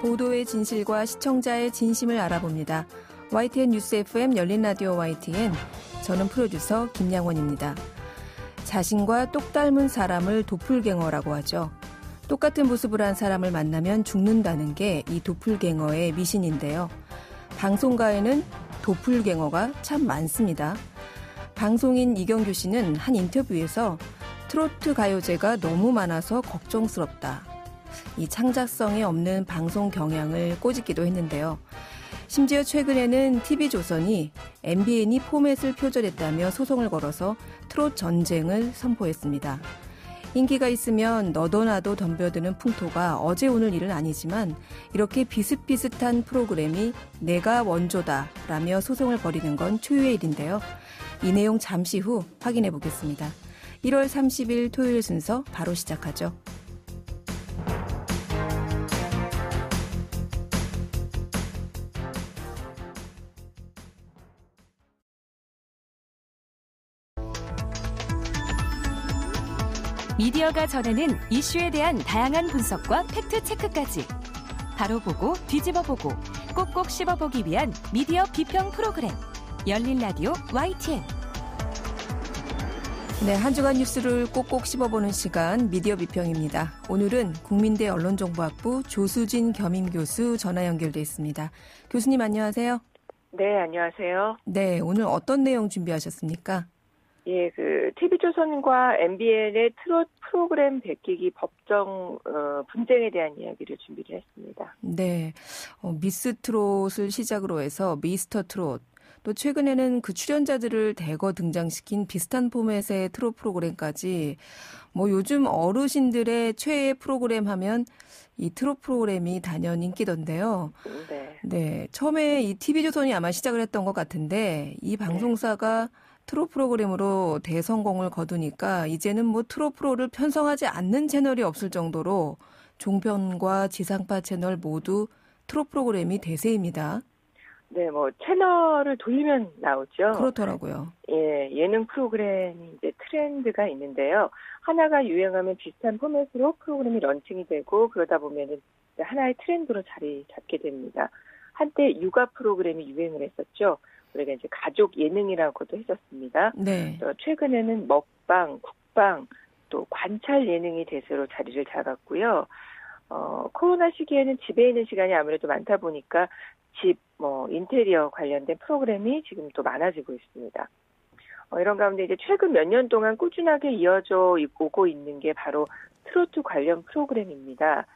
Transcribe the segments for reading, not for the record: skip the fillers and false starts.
보도의 진실과 시청자의 진심을 알아봅니다. YTN 뉴스 FM 열린 라디오 YTN, 저는 프로듀서 김양원입니다. 자신과 똑 닮은 사람을 도플갱어라고 하죠. 똑같은 모습을 한 사람을 만나면 죽는다는 게 이 도플갱어의 미신인데요. 방송가에는 도플갱어가 참 많습니다. 방송인 이경규 씨는 한 인터뷰에서 트로트 가요제가 너무 많아서 걱정스럽다. 이 창작성이 없는 방송 경향을 꼬집기도 했는데요. 심지어 최근에는 TV조선이 MBN이 포맷을 표절했다며 소송을 걸어서 트롯 전쟁을 선포했습니다. 인기가 있으면 너도 나도 덤벼드는 풍토가 어제 오늘 일은 아니지만 이렇게 비슷비슷한 프로그램이 내가 원조다라며 소송을 벌이는 건 초유의 일인데요. 이 내용 잠시 후 확인해 보겠습니다. 1월 30일 토요일 순서 바로 시작하죠. 미디어가 전하는 이슈에 대한 다양한 분석과 팩트체크까지 바로 보고 뒤집어보고 꼭꼭 씹어보기 위한 미디어 비평 프로그램 열린 라디오 YTN. 네, 한 주간 뉴스를 꼭꼭 씹어보는 시간 미디어 비평입니다. 오늘은 국민대 언론정보학부 조수진 겸임교수 전화 연결돼 있습니다. 교수님 안녕하세요. 네, 안녕하세요. 네, 오늘 어떤 내용 준비하셨습니까? 예, TV조선과 MBN의 트롯 프로그램 베끼기 법정 분쟁에 대한 이야기를 준비를 했습니다. 네, 미스 트롯을 시작으로 해서 미스터 트롯, 또 최근에는 그 출연자들을 대거 등장시킨 비슷한 포맷의 트롯 프로그램까지 요즘 어르신들의 최애 프로그램 하면 이 트롯 프로그램이 단연 인기던데요. 네. 네, 처음에 이 TV조선이 아마 시작을 했던 것 같은데 이 방송사가 트롯 프로그램으로 대성공을 거두니까 이제는 트롯 프로를 편성하지 않는 채널이 없을 정도로 종편과 지상파 채널 모두 트롯 프로그램이 대세입니다. 네, 채널을 돌리면 나오죠. 그렇더라고요. 예, 예능 프로그램이 이제 트렌드가 있는데요. 하나가 유행하면 비슷한 포맷으로 프로그램이 런칭이 되고 그러다 보면은 하나의 트렌드로 자리 잡게 됩니다. 한때 육아 프로그램이 유행을 했었죠. 우리가 이제 가족 예능이라고도 했었습니다. 네. 최근에는 먹방, 국방, 또 관찰 예능이 대세로 자리를 잡았고요. 코로나 시기에는 집에 있는 시간이 아무래도 많다 보니까 집, 인테리어 관련된 프로그램이 지금 또 많아지고 있습니다. 이런 가운데 이제 최근 몇 년 동안 꾸준하게 이어져 오고 있는 게 바로 트로트 관련 프로그램입니다.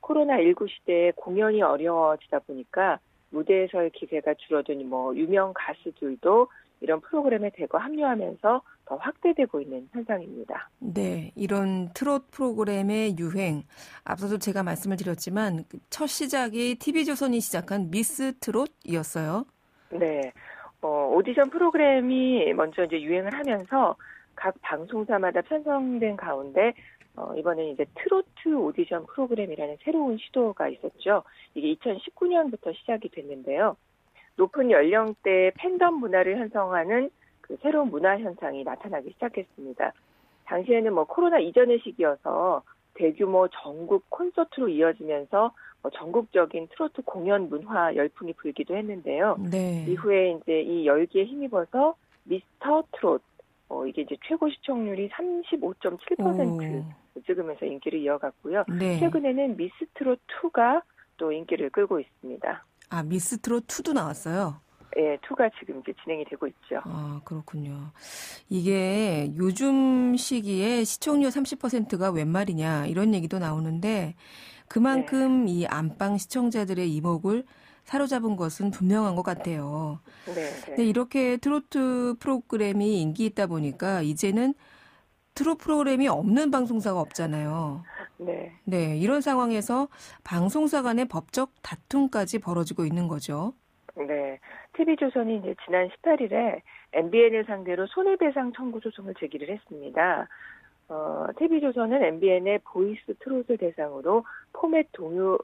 코로나19 시대에 공연이 어려워지다 보니까 무대에서의 기회가 줄어든 유명 가수들도 이런 프로그램에 대거 합류하면서 더 확대되고 있는 현상입니다. 네, 이런 트롯 프로그램의 유행, 앞서도 제가 말씀을 드렸지만 첫 시작이 TV조선이 시작한 미스 트롯이었어요. 네, 오디션 프로그램이 먼저 이제 유행을 하면서 각 방송사마다 편성된 가운데 이번에 이제 트로트 오디션 프로그램이라는 새로운 시도가 있었죠. 이게 2019년부터 시작이 됐는데요. 높은 연령대의 팬덤 문화를 형성하는 그 새로운 문화 현상이 나타나기 시작했습니다. 당시에는 코로나 이전의 시기여서 대규모 전국 콘서트로 이어지면서 전국적인 트로트 공연 문화 열풍이 불기도 했는데요. 네. 이후에 이제 이 열기에 힘입어서 미스터 트롯, 이게 이제 최고 시청률이 35.7% 찍으면서 인기를 이어갔고요. 네. 최근에는 미스트롯 2가 또 인기를 끌고 있습니다. 아, 미스트롯 2도 나왔어요? 네, 2가 지금 이제 진행이 되고 있죠. 아, 그렇군요. 이게 요즘 시기에 시청률 30%가 웬 말이냐 이런 얘기도 나오는데 그만큼 이 안방 시청자들의 이목을 사로잡은 것은 분명한 것 같아요. 네. 근데 이렇게 트로트 프로그램이 인기 있다 보니까 이제는 트롯 프로그램이 없는 방송사가 없잖아요. 네. 네, 이런 상황에서 방송사 간의 법적 다툼까지 벌어지고 있는 거죠. 네. TV조선이 이제 지난 18일에 MBN을 상대로 손해배상 청구 소송을 제기를 했습니다. TV조선은 MBN의 보이스 트롯을 대상으로 포맷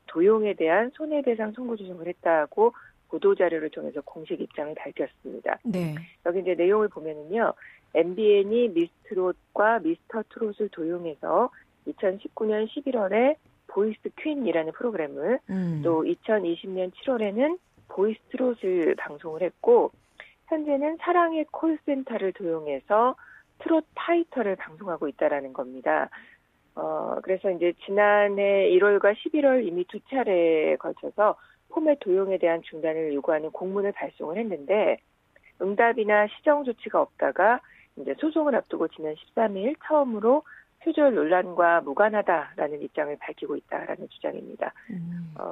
도용에 대한 손해배상 청구 소송을 했다고 보도자료를 통해서 공식 입장을 밝혔습니다. 네. 여기 이제 내용을 보면은요, MBN이 미스트롯과 미스터 트롯을 도용해서 2019년 11월에 보이스 퀸이라는 프로그램을 또 2020년 7월에는 보이스 트롯을 방송을 했고 현재는 사랑의 콜센터를 도용해서 트롯 파이터를 방송하고 있다라는 겁니다. 그래서 이제 지난해 1월과 11월 이미 2차례에 걸쳐서 포맷 도용에 대한 중단을 요구하는 공문을 발송을 했는데 응답이나 시정 조치가 없다가 이제 소송을 앞두고 지난 13일 처음으로 표절 논란과 무관하다라는 입장을 밝히고 있다라는 주장입니다.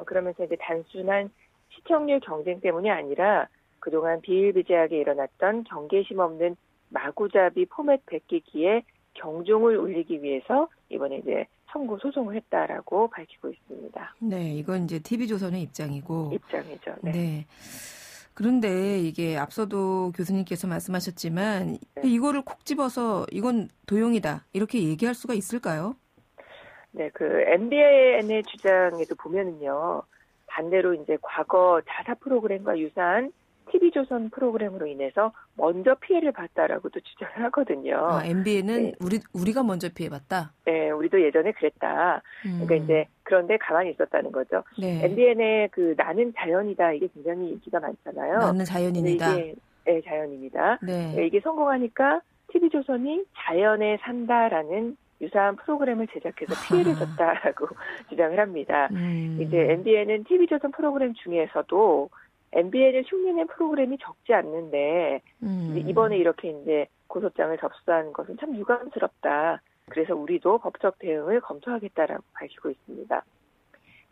그러면서 이제 단순한 시청률 경쟁 때문이 아니라 그동안 비일비재하게 일어났던 경계심 없는 마구잡이 포맷 베끼기에 경종을 울리기 위해서 이번에 이제 청구 소송을 했다라고 밝히고 있습니다. 네, 이건 이제 TV조선의 입장이고. 입장이죠. 네. 네. 그런데 이게 앞서도 교수님께서 말씀하셨지만 네. 이거를 콕 집어서 이건 도용이다 이렇게 얘기할 수가 있을까요? 네, 그 MBN의 주장에도 보면은요. 반대로 이제 과거 자사 프로그램과 유사한 TV조선 프로그램으로 인해서 먼저 피해를 봤다라고도 주장을 하거든요. MBN은 네. 우리가 먼저 피해봤다? 네, 우리도 예전에 그랬다. 그러니까 이제 그런데 가만히 있었다는 거죠. 네. MBN의 그 나는 자연이다 이게 굉장히 인기가 많잖아요. 나는 자연인이다. 이게 네, 자연입니다. 네. 이게 성공하니까 TV조선이 자연에 산다라는 유사한 프로그램을 제작해서 피해를 줬다라고 주장을 합니다. 이제 MBN은 TV조선 프로그램 중에서도 MBN을 흉내낸 프로그램이 적지 않는데 이번에 이렇게 이제 고소장을 접수한 것은 참 유감스럽다. 그래서 우리도 법적 대응을 검토하겠다라고 밝히고 있습니다.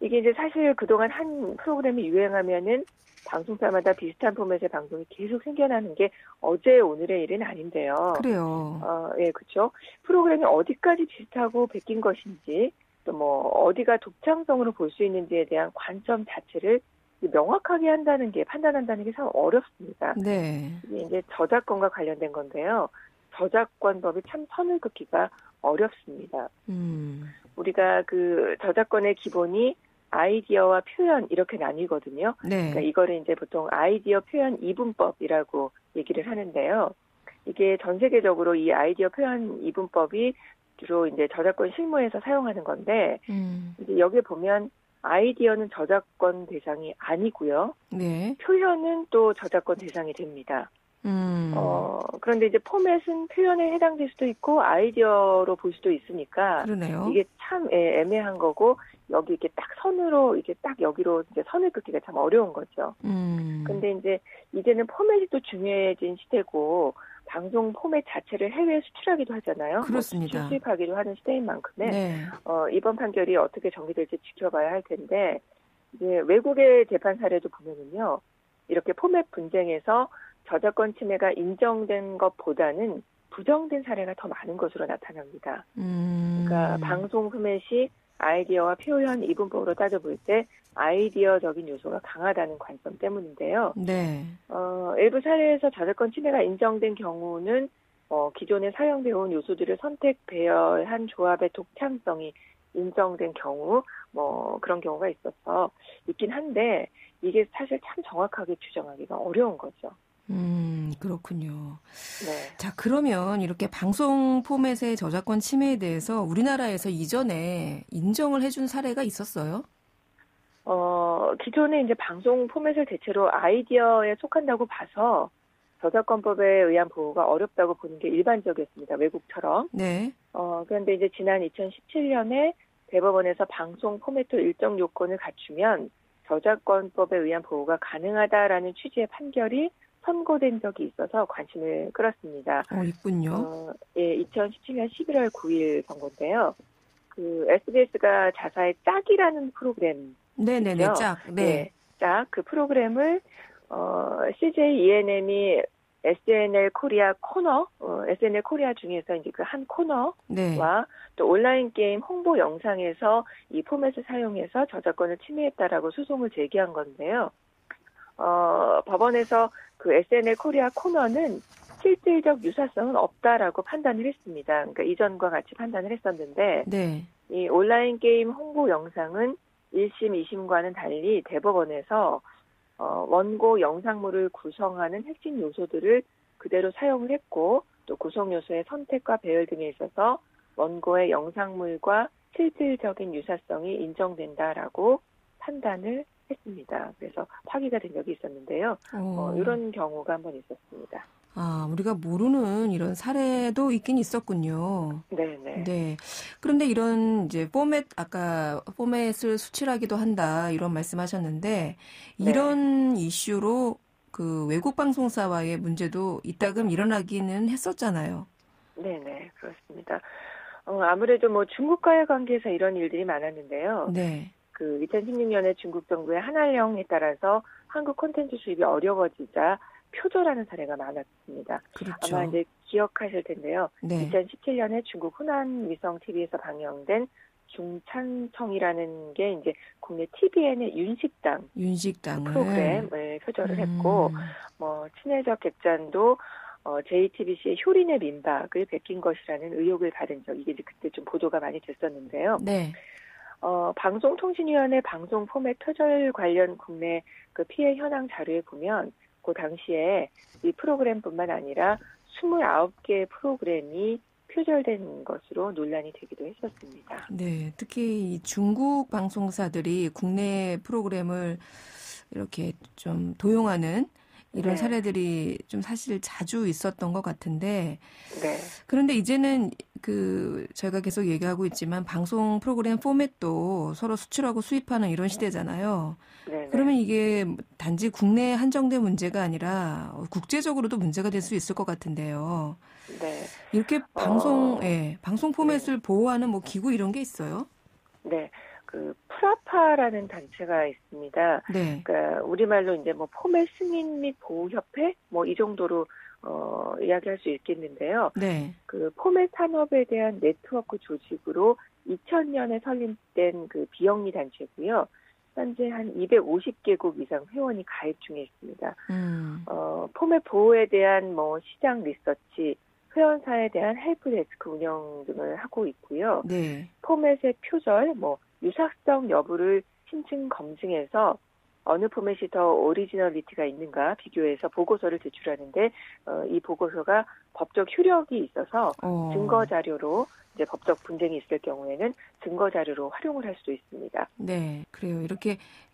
이게 이제 사실 그동안 한 프로그램이 유행하면은 방송사마다 비슷한 포맷의 방송이 계속 생겨나는 게 어제 오늘의 일은 아닌데요. 그래요. 예, 그렇죠. 프로그램이 어디까지 비슷하고 베낀 것인지 또 뭐 어디가 독창성으로 볼 수 있는지에 대한 관점 자체를 명확하게 판단한다는 게 참 어렵습니다. 네. 이게 이제 저작권과 관련된 건데요. 저작권법이 참 선을 긋기가 어렵습니다. 우리가 그 저작권의 기본이 아이디어와 표현 이렇게 나뉘거든요. 네. 그러니까 이거를 이제 보통 아이디어 표현 이분법이라고 얘기를 하는데요. 이게 전 세계적으로 이 아이디어 표현 이분법이 주로 이제 저작권 실무에서 사용하는 건데 이제 여기에 보면 아이디어는 저작권 대상이 아니고요. 네. 표현은 또 저작권 대상이 됩니다. 그런데 이제 포맷은 표현에 해당될 수도 있고 아이디어로 볼 수도 있으니까 그러네요. 이게 참 애매한 거고 여기 이렇게 딱 선으로 이게 딱 여기로 이제 선을 긋기가 참 어려운 거죠. 근데 이제 이제는 포맷이 또 중요해진 시대고 방송 포맷 자체를 해외에 수출하기도 하잖아요. 그렇습니다. 뭐 수입하기도 하는 시대인 만큼에 네. 이번 판결이 어떻게 전개될지 지켜봐야 할 텐데 이제 외국의 재판 사례도 보면은요. 이렇게 포맷 분쟁에서 저작권 침해가 인정된 것보다는 부정된 사례가 더 많은 것으로 나타납니다. 그러니까 방송 포맷이 아이디어와 표현 이분법으로 따져볼 때 아이디어적인 요소가 강하다는 관점 때문인데요. 네. 일부 사례에서 저작권 침해가 인정된 경우는 기존에 사용되어 온 요소들을 선택 배열한 조합의 독창성이 인정된 경우 그런 경우가 있긴 한데 이게 사실 참 정확하게 규정하기가 어려운 거죠. 그렇군요. 네. 자, 그러면 이렇게 방송 포맷의 저작권 침해에 대해서 우리나라에서 이전에 인정을 해준 사례가 있었어요? 기존에 이제 방송 포맷을 대체로 아이디어에 속한다고 봐서 저작권법에 의한 보호가 어렵다고 보는 게 일반적이었습니다. 외국처럼. 네. 그런데 이제 지난 2017년에 대법원에서 방송 포맷도 일정 요건을 갖추면 저작권법에 의한 보호가 가능하다라는 취지의 판결이 선고된 적이 있어서 관심을 끌었습니다. 있군요. 예, 2017년 11월 9일 선고인데요. 그 SBS가 자사의 짝이라는 프로그램. 네네네, 있죠? 짝. 네. 네, 짝. 그 프로그램을 CJ ENM이 SNL 코리아 코너, SNL 코리아 중에서 이제 그 한 코너와 네. 또 온라인 게임 홍보 영상에서 이 포맷을 사용해서 저작권을 침해했다라고 소송을 제기한 건데요. 법원에서 그 SNL 코리아 코너는 실질적 유사성은 없다라고 판단을 했습니다. 그러니까 이전과 같이 판단을 했었는데, 네. 이 온라인 게임 홍보 영상은 1심, 2심과는 달리 대법원에서 원고 영상물을 구성하는 핵심 요소들을 그대로 사용을 했고 또 구성 요소의 선택과 배열 등에 있어서 원고의 영상물과 실질적인 유사성이 인정된다라고 판단을 했습니다. 그래서 파기가 된 적이 있었는데요. 이런 경우가 한번 있었습니다. 아, 우리가 모르는 이런 사례도 있긴 있었군요. 네네. 네. 그런데 이런 이제 아까 포맷을 수출하기도 한다 이런 말씀하셨는데 이런 이슈로 그 외국 방송사와의 문제도 이따금 일어나기는 했었잖아요. 네네, 그렇습니다. 아무래도 뭐 중국과의 관계에서 이런 일들이 많았는데요. 네. 그 2016년에 중국 정부의 한한령에 따라서 한국 콘텐츠 수입이 어려워지자 표절하는 사례가 많았습니다. 그렇죠. 아마 이제 기억하실 텐데요. 네. 2017년에 중국 후난 위성 TV에서 방영된 중찬청이라는 게 이제 국내 TVN의 윤식당을 프로그램을 표절을 했고, 뭐 친해적 객잔도 JTBC의 효린의 민박을 베낀 것이라는 의혹을 받은 적, 이게 이제 그때 좀 보도가 많이 됐었는데요. 네. 방송통신위원회 방송 포맷 표절 관련 국내 그 피해 현황 자료에 보면 그 당시에 이 프로그램뿐만 아니라 29개의 프로그램이 표절된 것으로 논란이 되기도 했었습니다. 네, 특히 이 중국 방송사들이 국내 프로그램을 이렇게 좀 도용하는 이런 사례들이 좀 사실 자주 있었던 것 같은데, 그런데 이제는 저희가 계속 얘기하고 있지만 방송 프로그램 포맷도 서로 수출하고 수입하는 이런 시대잖아요. 그러면 이게 단지 국내에 한정된 문제가 아니라 국제적으로도 문제가 될 수 있을 것 같은데요. 네. 이렇게 방송 포맷을 보호하는 뭐 기구 이런 게 있어요? 네. 그 프라파라는 단체가 있습니다. 네. 그러니까 우리말로 이제 뭐 포맷 승인 및 보호 협회 뭐 이 정도로 이야기할 수 있겠는데요. 네. 그 포맷 산업에 대한 네트워크 조직으로 2000년에 설립된 그 비영리 단체고요. 현재 한 250개국 이상 회원이 가입 중에 있습니다. 포맷 보호에 대한 뭐 시장 리서치, 회원사에 대한 헬프데스크 운영 등을 하고 있고요. 네. 포맷의 표절, 뭐 유사성 여부를 심층 검증해서 어느 포맷이 더 오리지널리티가 있는가 비교해서 보고서를 제출하는데 이 보고서가 법적 효력이 있어서 증거 자료로 이제 법적 분쟁이 있을 경우에는 증거 자료로 활용을 할 수도 있습니다. 네, 그래요.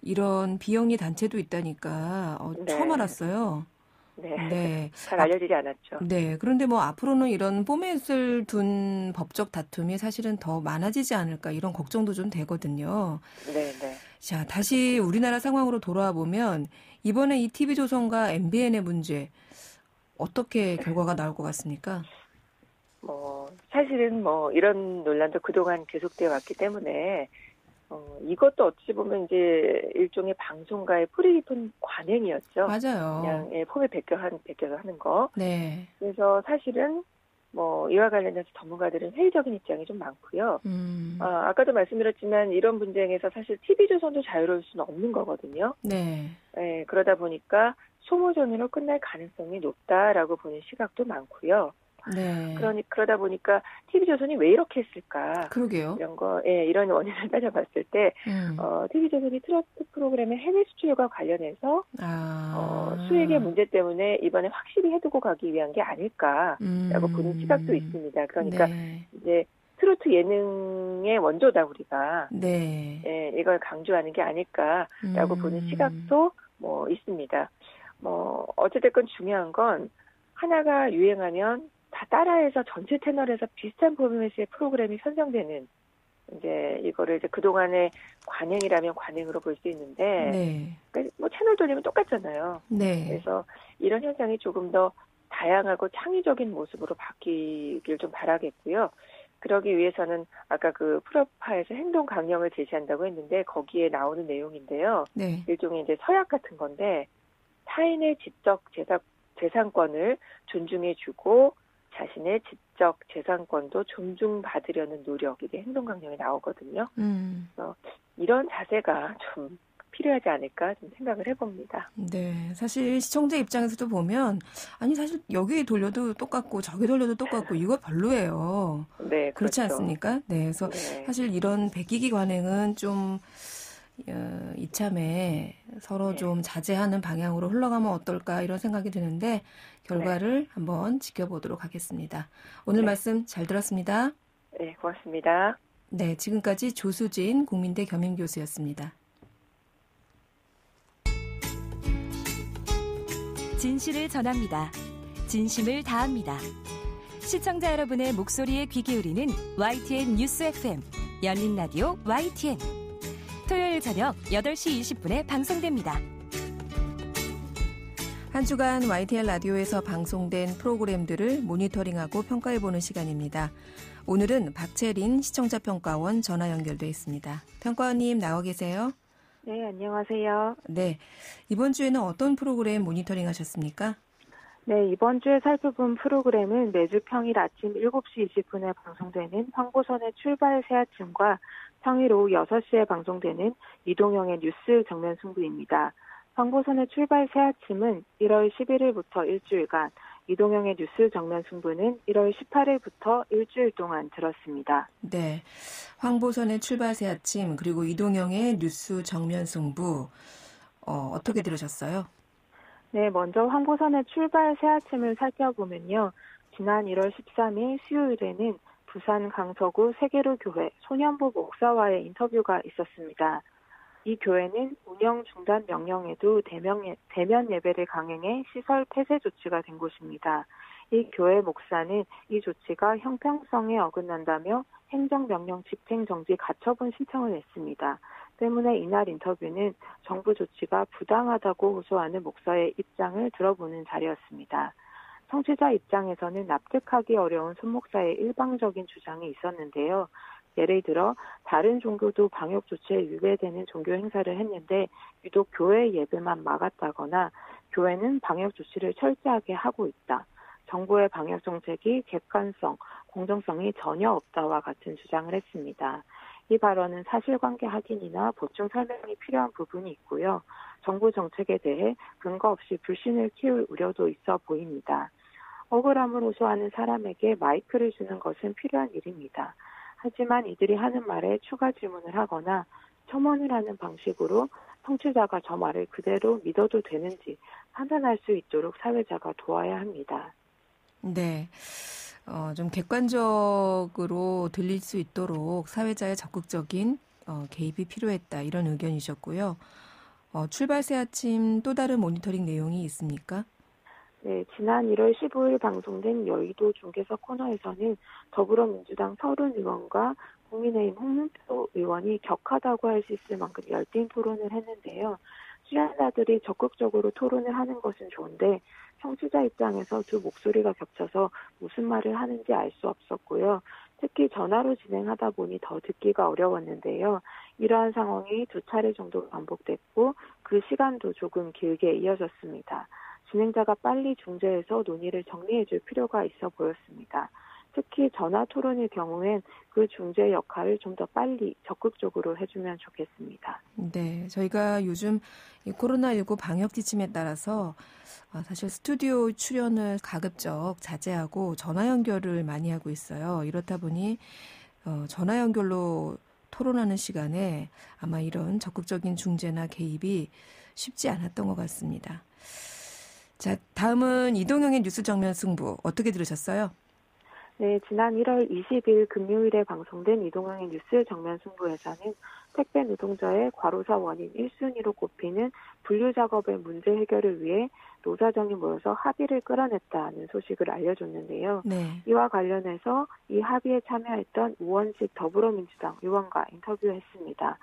이런 비영리 단체도 있다니까 처음 알았어요. 네. 잘 알려지지 않았죠. 네. 그런데 뭐 앞으로는 이런 포맷을 둔 법적 다툼이 사실은 더 많아지지 않을까 이런 걱정도 좀 되거든요. 네. 자, 다시 우리나라 상황으로 돌아와 보면 이번에 이 TV조선과 MBN의 문제 어떻게 결과가 나올 것 같습니까? 사실은 이런 논란도 그동안 계속되어 왔기 때문에 이것도 어찌 보면 이제 일종의 방송가의 뿌리 깊은 관행이었죠. 맞아요. 그냥 포맷 베껴서 하는 거. 네. 그래서 사실은 이와 관련해서 전문가들은 회의적인 입장이 좀 많고요. 아까도 말씀드렸지만 이런 분쟁에서 사실 TV조선도 자유로울 수는 없는 거거든요. 네. 그러다 보니까 소모전으로 끝날 가능성이 높다라고 보는 시각도 많고요. 네. 그러다 보니까 TV조선이 왜 이렇게 했을까? 그러게요. 이런 원인을 따져봤을 때, TV조선이 트로트 프로그램의 해외 수출과 관련해서, 수익의 문제 때문에 이번에 확실히 해두고 가기 위한 게 아닐까라고 보는 시각도 있습니다. 그러니까, 이제, 트로트 예능의 원조다, 우리가. 네. 이걸 강조하는 게 아닐까라고 보는 시각도 있습니다. 어찌됐건 중요한 건, 하나가 유행하면 다 따라해서 전체 채널에서 비슷한 포맷의 프로그램이 선정되는 이제 이거를 이제 그동안의 관행이라면 관행으로 볼 수 있는데 그러니까 채널 돌리면 똑같잖아요. 네. 그래서 이런 현상이 조금 더 다양하고 창의적인 모습으로 바뀌길 좀 바라겠고요. 그러기 위해서는 아까 그 프로파에서 행동 강령을 제시한다고 했는데 거기에 나오는 내용인데요. 일종의 이제 서약 같은 건데 타인의 지적 재산권을 존중해주고 자신의 지적 재산권도 존중받으려는 노력, 이게 행동강령에 나오거든요. 그래서 이런 자세가 좀 필요하지 않을까 좀 생각을 해봅니다. 네, 사실 시청자 입장에서도 보면 사실 여기 돌려도 똑같고 저기 돌려도 똑같고 이거 별로예요. 네, 그렇지 그렇죠. 않습니까? 네, 그래서 사실 이런 베끼기 관행은 좀 이참에 서로 좀 자제하는 방향으로 흘러가면 어떨까 이런 생각이 드는데 결과를 한번 지켜보도록 하겠습니다. 오늘 말씀 잘 들었습니다. 네, 고맙습니다. 네, 지금까지 조수진 국민대 겸임교수였습니다. 진실을 전합니다. 진심을 다합니다. 시청자 여러분의 목소리에 귀 기울이는 YTN 뉴스 FM 열린 라디오 YTN. 토요일 저녁 8시 20분에 방송됩니다. 한 주간 YTN 라디오에서 방송된 프로그램들을 모니터링하고 평가해보는 시간입니다. 오늘은 박채린 시청자평가원 전화 연결돼 있습니다. 평가원님 나와 계세요? 네, 안녕하세요. 네, 이번 주에는 어떤 프로그램 모니터링 하셨습니까? 네, 이번 주에 살펴본 프로그램은 매주 평일 아침 7시 20분에 방송되는 황보선의 출발 새 아침과 평일 오후 6시에 방송되는 이동영의 뉴스 정면 승부입니다. 황보선의 출발 새 아침은 1월 11일부터 일주일간, 이동영의 뉴스 정면 승부는 1월 18일부터 일주일 동안 들었습니다. 네, 황보선의 출발 새 아침 그리고 이동영의 뉴스 정면 승부 어떻게 들으셨어요? 네, 먼저 황보선의 출발 새 아침을 살펴보면요. 지난 1월 13일 수요일에는 부산 강서구 세계로교회 소년부 목사와의 인터뷰가 있었습니다. 이 교회는 운영 중단 명령에도 대면 예배를 강행해 시설 폐쇄 조치가 된 곳입니다. 이 교회 목사는 이 조치가 형평성에 어긋난다며 행정명령 집행정지 가처분 신청을 냈습니다. 때문에 이날 인터뷰는 정부 조치가 부당하다고 호소하는 목사의 입장을 들어보는 자리였습니다. 청취자 입장에서는 납득하기 어려운 손 목사의 일방적인 주장이 있었는데요. 예를 들어 다른 종교도 방역 조치에 위배되는 종교 행사를 했는데 유독 교회 예배만 막았다거나 교회는 방역 조치를 철저하게 하고 있다. 정부의 방역 정책이 객관성, 공정성이 전혀 없다와 같은 주장을 했습니다. 이 발언은 사실관계 확인이나 보충 설명이 필요한 부분이 있고요. 정부 정책에 대해 근거 없이 불신을 키울 우려도 있어 보입니다. 억울함을 호소하는 사람에게 마이크를 주는 것은 필요한 일입니다. 하지만 이들이 하는 말에 추가 질문을 하거나 첨언을 하는 방식으로 청취자가 저 말을 그대로 믿어도 되는지 판단할 수 있도록 사회자가 도와야 합니다. 네, 좀 객관적으로 들릴 수 있도록 사회자의 적극적인 개입이 필요했다 이런 의견이셨고요. 출발 새 아침 또 다른 모니터링 내용이 있습니까? 네, 지난 1월 15일 방송된 여의도 중계석 코너에서는 더불어민주당 서른 의원과 국민의힘 홍문표 의원이 격하다고 할 수 있을 만큼 열띤 토론을 했는데요. 출연자들이 적극적으로 토론을 하는 것은 좋은데 청취자 입장에서 두 목소리가 겹쳐서 무슨 말을 하는지 알 수 없었고요. 특히 전화로 진행하다 보니 더 듣기가 어려웠는데요. 이러한 상황이 2차례 정도 반복됐고 그 시간도 조금 길게 이어졌습니다. 진행자가 빨리 중재해서 논의를 정리해줄 필요가 있어 보였습니다. 특히 전화 토론의 경우엔 그 중재 역할을 좀 더 빨리 적극적으로 해주면 좋겠습니다. 네, 저희가 요즘 이 코로나19 방역 지침에 따라서 사실 스튜디오 출연을 가급적 자제하고 전화 연결을 많이 하고 있어요. 이렇다 보니 전화 연결로 토론하는 시간에 아마 이런 적극적인 중재나 개입이 쉽지 않았던 것 같습니다. 자, 다음은 이동영의 뉴스 정면 승부 어떻게 들으셨어요? 네, 지난 1월 20일 금요일에 방송된 이동영의 뉴스 정면 승부에서는 택배 노동자의 과로사 원인 1순위로 꼽히는 분류 작업의 문제 해결을 위해 노사정이 모여서 합의를 끌어냈다는 소식을 알려줬는데요. 네. 이와 관련해서 이 합의에 참여했던 우원식 더불어민주당 의원과 인터뷰했습니다.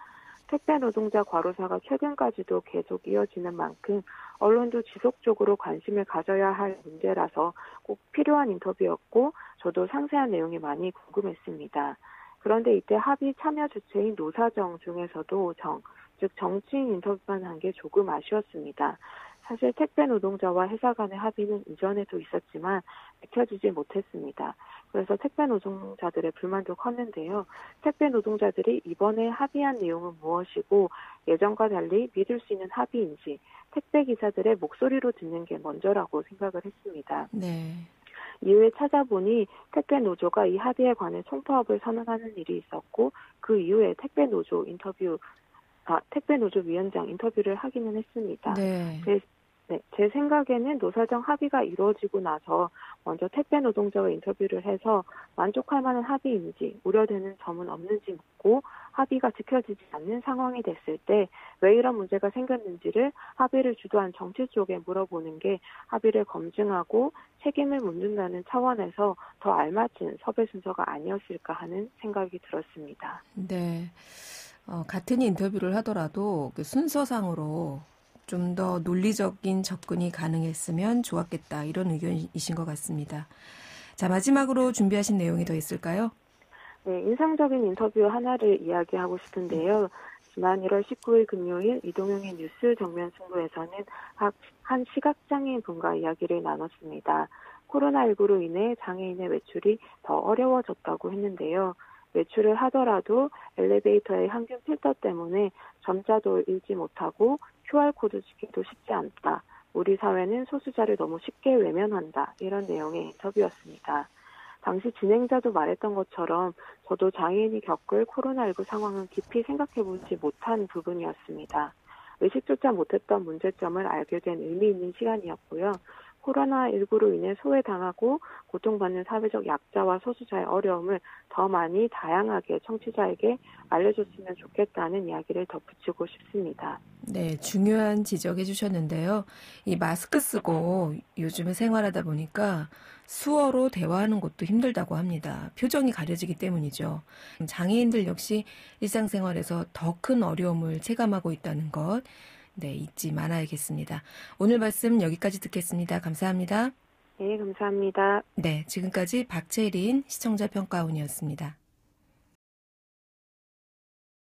택배 노동자 과로사가 최근까지도 계속 이어지는 만큼 언론도 지속적으로 관심을 가져야 할 문제라서 꼭 필요한 인터뷰였고 저도 상세한 내용이 많이 궁금했습니다. 그런데 이때 합의 참여 주체인 노사정 중에서도 즉 정치인 인터뷰만 한 게 조금 아쉬웠습니다. 사실 택배 노동자와 회사 간의 합의는 이전에도 있었지만 밝혀지지 못했습니다. 그래서 택배 노동자들의 불만도 컸는데요. 택배 노동자들이 이번에 합의한 내용은 무엇이고 예전과 달리 믿을 수 있는 합의인지 택배 기사들의 목소리로 듣는 게 먼저라고 생각을 했습니다. 네. 이후에 찾아보니 택배 노조가 이 합의에 관해 총파업을 선언하는 일이 있었고 그 이후에 택배 노조 위원장 인터뷰를 하기는 했습니다. 네. 네, 제 생각에는 노사정 합의가 이루어지고 나서 먼저 택배 노동자와 인터뷰를 해서 만족할 만한 합의인지 우려되는 점은 없는지 묻고 합의가 지켜지지 않는 상황이 됐을 때 왜 이런 문제가 생겼는지를 합의를 주도한 정치 쪽에 물어보는 게 합의를 검증하고 책임을 묻는다는 차원에서 더 알맞은 섭외 순서가 아니었을까 하는 생각이 들었습니다. 네, 같은 인터뷰를 하더라도 그 순서상으로 좀 더 논리적인 접근이 가능했으면 좋았겠다. 이런 의견이신 것 같습니다. 자, 마지막으로 준비하신 내용이 더 있을까요? 네, 인상적인 인터뷰 하나를 이야기하고 싶은데요. 지난 1월 19일 금요일 이동영의 뉴스 정면 승부에서는 한 시각장애인 분과 이야기를 나눴습니다. 코로나19로 인해 장애인의 외출이 더 어려워졌다고 했는데요. 외출을 하더라도 엘리베이터의 항균 필터 때문에 점자도 읽지 못하고 QR코드 찍기도 쉽지 않다. 우리 사회는 소수자를 너무 쉽게 외면한다. 이런 내용의 인터뷰였습니다. 당시 진행자도 말했던 것처럼 저도 장애인이 겪을 코로나19 상황은 깊이 생각해보지 못한 부분이었습니다. 의식조차 못했던 문제점을 알게 된 의미 있는 시간이었고요. 코로나19로 인해 소외당하고 고통받는 사회적 약자와 소수자의 어려움을 더 많이 다양하게 청취자에게 알려줬으면 좋겠다는 이야기를 덧붙이고 싶습니다. 네, 중요한 지적해 주셨는데요. 이 마스크 쓰고 요즘에 생활하다 보니까 수어로 대화하는 것도 힘들다고 합니다. 표정이 가려지기 때문이죠. 장애인들 역시 일상생활에서 더 큰 어려움을 체감하고 있다는 것, 네, 잊지 말아야겠습니다. 오늘 말씀 여기까지 듣겠습니다. 감사합니다. 네, 감사합니다. 네, 지금까지 박채린 시청자 평가원이었습니다.